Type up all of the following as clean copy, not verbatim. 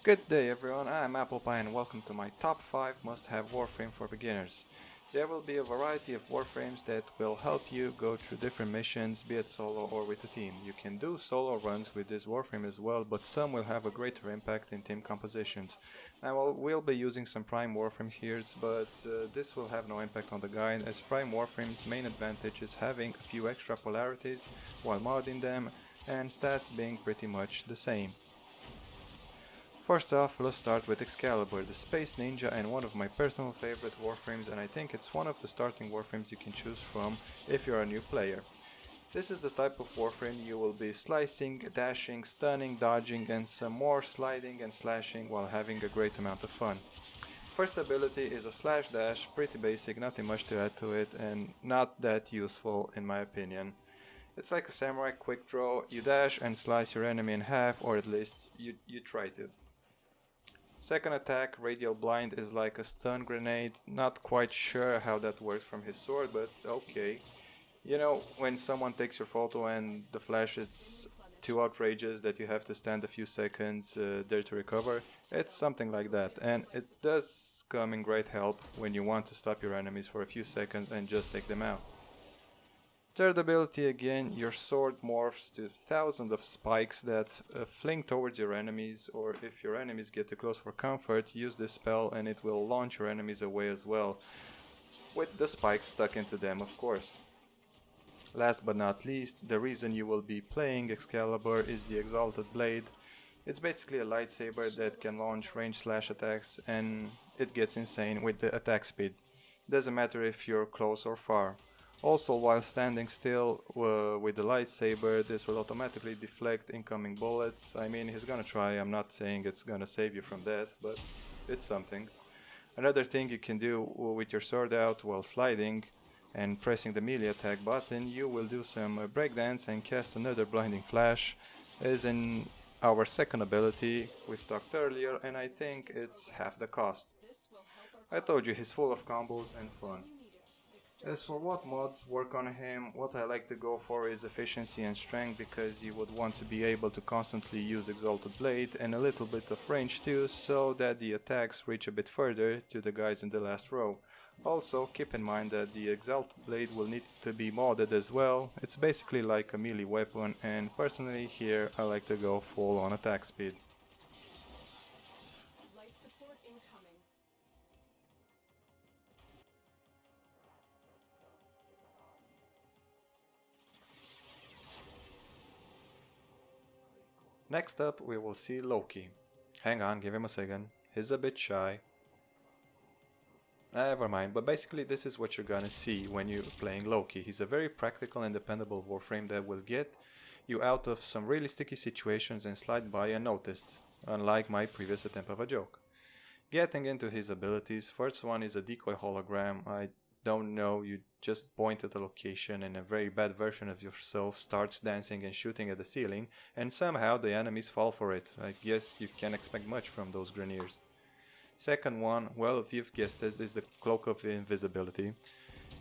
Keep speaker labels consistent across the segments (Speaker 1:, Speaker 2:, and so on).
Speaker 1: Good day everyone, I'm Apple Pie and welcome to my top 5 must-have Warframe for beginners. There will be a variety of Warframes that will help you go through different missions, be it solo or with a team. You can do solo runs with this Warframe as well, but some will have a greater impact in team compositions. Now we'll be using some Prime Warframes here, but this will have no impact on the guide, as Prime Warframe's main advantage is having a few extra polarities while modding them, and stats being pretty much the same. First off, let's start with Excalibur, the Space Ninja and one of my personal favorite Warframes, and I think it's one of the starting Warframes you can choose from if you're a new player. This is the type of Warframe you will be slicing, dashing, stunning, dodging and some more sliding and slashing while having a great amount of fun. First ability is a slash dash, pretty basic, nothing much to add to it and not that useful in my opinion. It's like a samurai quick draw, you dash and slice your enemy in half, or at least you try to. Second attack, Radial Blind, is like a stun grenade. Not quite sure how that works from his sword, but okay. You know, when someone takes your photo and the flash is too outrageous that you have to stand a few seconds there to recover, it's something like that. And it does come in great help when you want to stop your enemies for a few seconds and just take them out. Third ability, again, your sword morphs to thousands of spikes that fling towards your enemies, or if your enemies get too close for comfort, use this spell and it will launch your enemies away as well, with the spikes stuck into them of course. Last but not least, the reason you will be playing Excalibur is the Exalted Blade. It's basically a lightsaber that can launch range slash attacks, and it gets insane with the attack speed. Doesn't matter if you're close or far. Also, while standing still with the lightsaber, this will automatically deflect incoming bullets. I mean, he's gonna try, I'm not saying it's gonna save you from death, but it's something. Another thing you can do with your sword out while sliding and pressing the melee attack button, you will do some breakdance and cast another blinding flash, as in our second ability we've talked earlier, and I think it's half the cost. I told you he's full of combos and fun. As for what mods work on him, what I like to go for is efficiency and strength, because you would want to be able to constantly use Exalted Blade and a little bit of range too, so that the attacks reach a bit further to the guys in the last row. Also, keep in mind that the Exalted Blade will need to be modded as well. It's basically like a melee weapon, and personally here I like to go full on attack speed. Next up we will see Loki. Hang on, give him a second. He's a bit shy. Never mind, but basically this is what you're gonna see when you're playing Loki. He's a very practical and dependable Warframe that will get you out of some really sticky situations and slide by unnoticed, unlike my previous attempt of a joke. Getting into his abilities, first one is a decoy hologram. I don't know, you just point at a location and a very bad version of yourself starts dancing and shooting at the ceiling, and somehow the enemies fall for it. I guess you can't expect much from those Greniers. Second one, well, if you've guessed it, is the Cloak of Invisibility.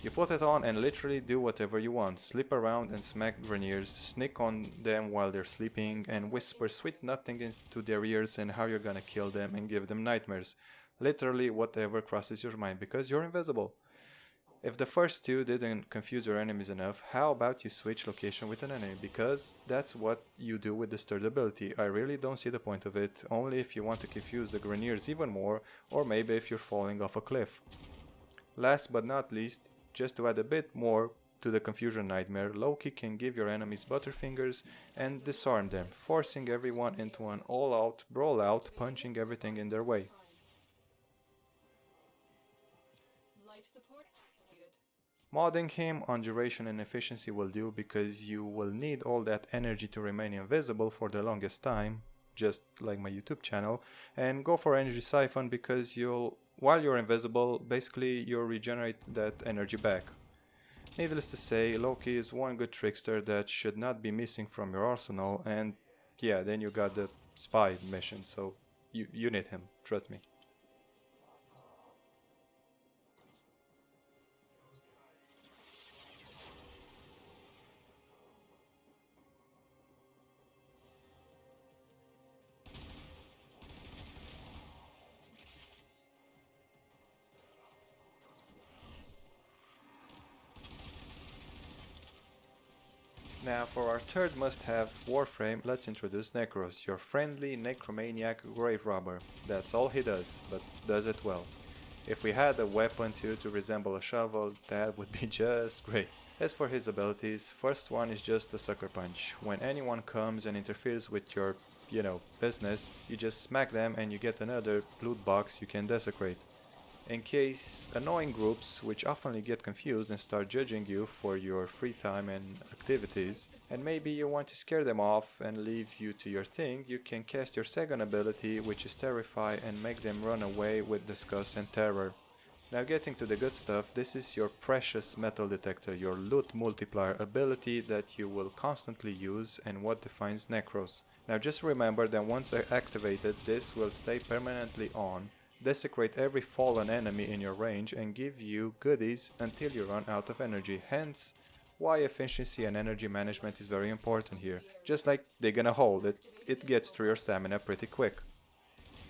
Speaker 1: You put it on and literally do whatever you want. Slip around and smack Greniers, sneak on them while they're sleeping, and whisper sweet nothing into their ears and how you're gonna kill them and give them nightmares. Literally whatever crosses your mind, because you're invisible. If the first two didn't confuse your enemies enough, how about you switch location with an enemy, because that's what you do with this third ability. I really don't see the point of it, only if you want to confuse the Greniers even more, or maybe if you're falling off a cliff. Last but not least, just to add a bit more to the confusion nightmare, Loki can give your enemies butterfingers and disarm them, forcing everyone into an all-out brawl-out, punching everything in their way. Modding him on duration and efficiency will do, because you will need all that energy to remain invisible for the longest time, just like my YouTube channel, and go for energy siphon, because while you're invisible, basically you'll regenerate that energy back. Needless to say, Loki is one good trickster that should not be missing from your arsenal, and yeah, then you got the spy mission, so you need him, trust me. Now for our third must-have Warframe, let's introduce Nekros, your friendly necromaniac grave robber. That's all he does, but does it well. If we had a weapon too to resemble a shovel, that would be just great. As for his abilities, first one is just a sucker punch. When anyone comes and interferes with your, business, you just smack them and you get another loot box you can desecrate. In case annoying groups which often get confused and start judging you for your free time and activities, and maybe you want to scare them off and leave you to your thing, you can cast your second ability, which is Terrify, and make them run away with disgust and terror. Now getting to the good stuff, this is your precious metal detector, your loot multiplier ability that you will constantly use and what defines Nekros. Now just remember that once activated, this will stay permanently on, desecrate every fallen enemy in your range and give you goodies until you run out of energy, hence why efficiency and energy management is very important here. Just like digging a hole, it gets through your stamina pretty quick.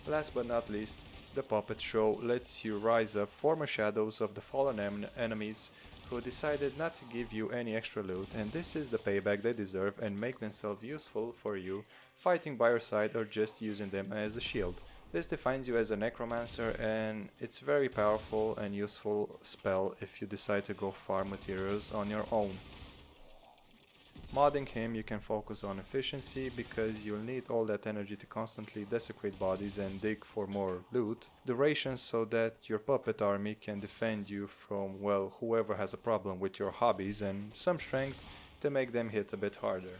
Speaker 1: Last but not least, the puppet show lets you rise up former shadows of the fallen enemies who decided not to give you any extra loot, and this is the payback they deserve and make themselves useful for you, fighting by your side or just using them as a shield. This defines you as a necromancer, and it's very powerful and useful spell if you decide to go farm materials on your own. Modding him, you can focus on efficiency because you'll need all that energy to constantly desecrate bodies and dig for more loot. Duration so that your puppet army can defend you from, well, whoever has a problem with your hobbies, and some strength to make them hit a bit harder.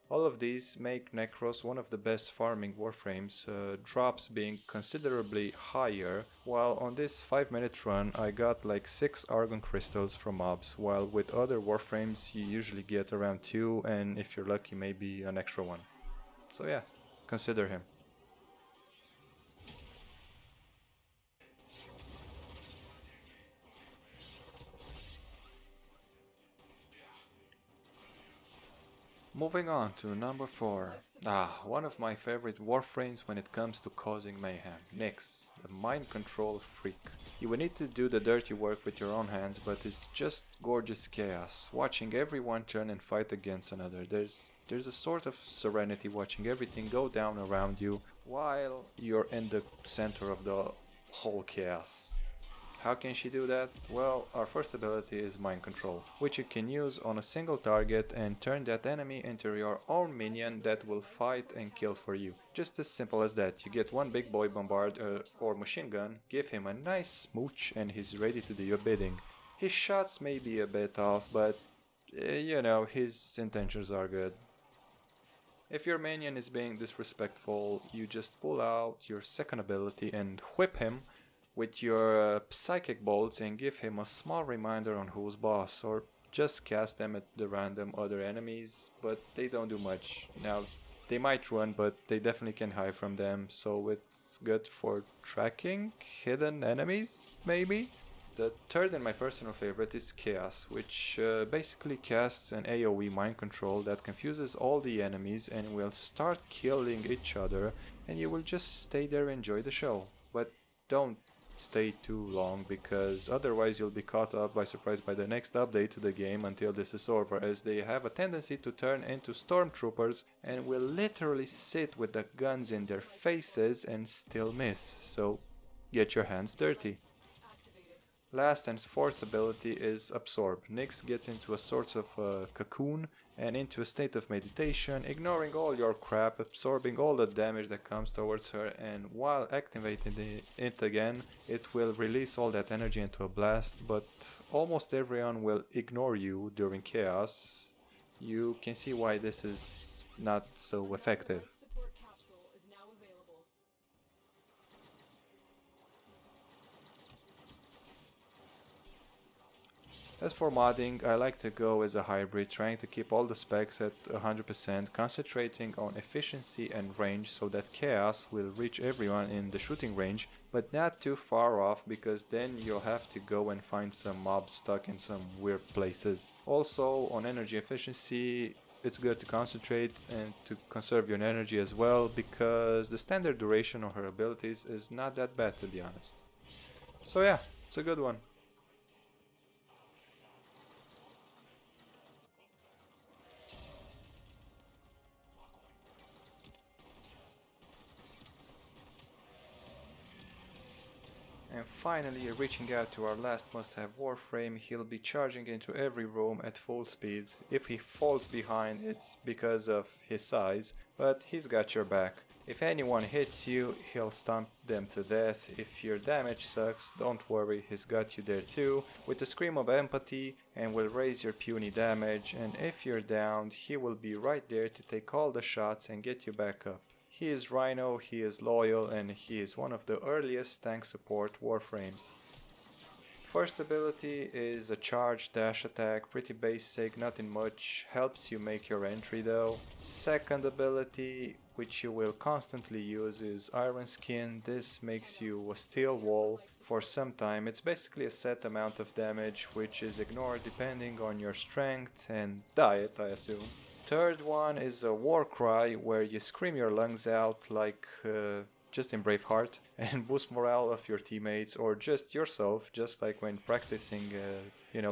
Speaker 1: All of these make Nekros one of the best farming Warframes, drops being considerably higher, while on this 5-minute run I got like 6 Argon crystals from mobs, while with other Warframes you usually get around 2 and if you're lucky maybe an extra one. So yeah, consider him. Moving on to number 4. One of my favorite Warframes when it comes to causing mayhem. Nyx, the mind control freak. You will need to do the dirty work with your own hands, but it's just gorgeous chaos. Watching everyone turn and fight against another. There's a sort of serenity watching everything go down around you while you're in the center of the whole chaos. How can she do that? Well, our first ability is Mind Control, which you can use on a single target and turn that enemy into your own minion that will fight and kill for you. Just as simple as that. You get one big boy bombard or machine gun, give him a nice smooch and he's ready to do your bidding. His shots may be a bit off, but his intentions are good. If your minion is being disrespectful, you just pull out your second ability and whip him with your psychic bolts and give him a small reminder on who's boss, or just cast them at the random other enemies, but they don't do much. Now, they might run, but they definitely can hide from them, so it's good for tracking hidden enemies, maybe? The third and my personal favorite is Chaos, which basically casts an AoE mind control that confuses all the enemies and will start killing each other, and you will just stay there and enjoy the show. But don't stay too long, because otherwise you'll be caught up by surprise by the next update to the game until this is over, as they have a tendency to turn into stormtroopers and will literally sit with the guns in their faces and still miss, so get your hands dirty. Last and fourth ability is Absorb. Nyx gets into a sort of cocoon and into a state of meditation, ignoring all your crap, absorbing all the damage that comes towards her, and while activating it again, it will release all that energy into a blast, but almost everyone will ignore you during chaos. You can see why this is not so effective. As for modding, I like to go as a hybrid, trying to keep all the specs at 100%, concentrating on efficiency and range so that chaos will reach everyone in the shooting range, but not too far off, because then you'll have to go and find some mobs stuck in some weird places. Also, on energy efficiency, it's good to concentrate and to conserve your energy as well, because the standard duration of her abilities is not that bad, to be honest. So yeah, it's a good one. And finally, reaching out to our last must-have Warframe, he'll be charging into every room at full speed. If he falls behind, it's because of his size, but he's got your back. If anyone hits you, he'll stomp them to death. If your damage sucks, don't worry, he's got you there too, with a scream of empathy, and will raise your puny damage, and if you're downed, he will be right there to take all the shots and get you back up. He is Rhino, he is loyal, and he is one of the earliest tank support Warframes. First ability is a charge dash attack, pretty basic, nothing much, helps you make your entry though. Second ability, which you will constantly use, is Iron Skin. This makes you a steel wall for some time. It's basically a set amount of damage which is ignored depending on your strength and diet, I assume. Third one is a war cry, where you scream your lungs out like just in Braveheart and boost morale of your teammates or just yourself, just like when practicing,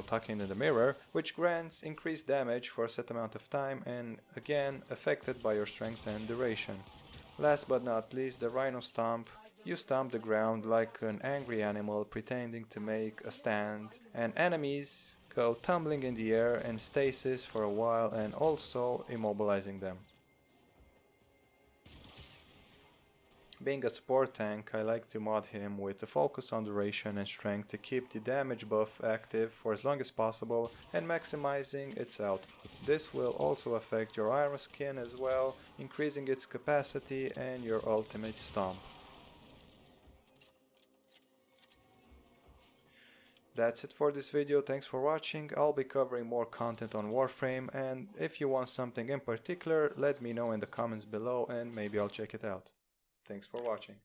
Speaker 1: talking in the mirror, which grants increased damage for a set amount of time and again affected by your strength and duration. Last but not least, the Rhino Stomp. You stomp the ground like an angry animal pretending to make a stand, and enemies go tumbling in the air and stasis for a while, and also immobilizing them. Being a support tank, I like to mod him with a focus on duration and strength to keep the damage buff active for as long as possible and maximizing its output. This will also affect your Iron Skin as well, increasing its capacity and your ultimate stomp. That's it for this video, thanks for watching. I'll be covering more content on Warframe, and if you want something in particular, let me know in the comments below and maybe I'll check it out. Thanks for watching.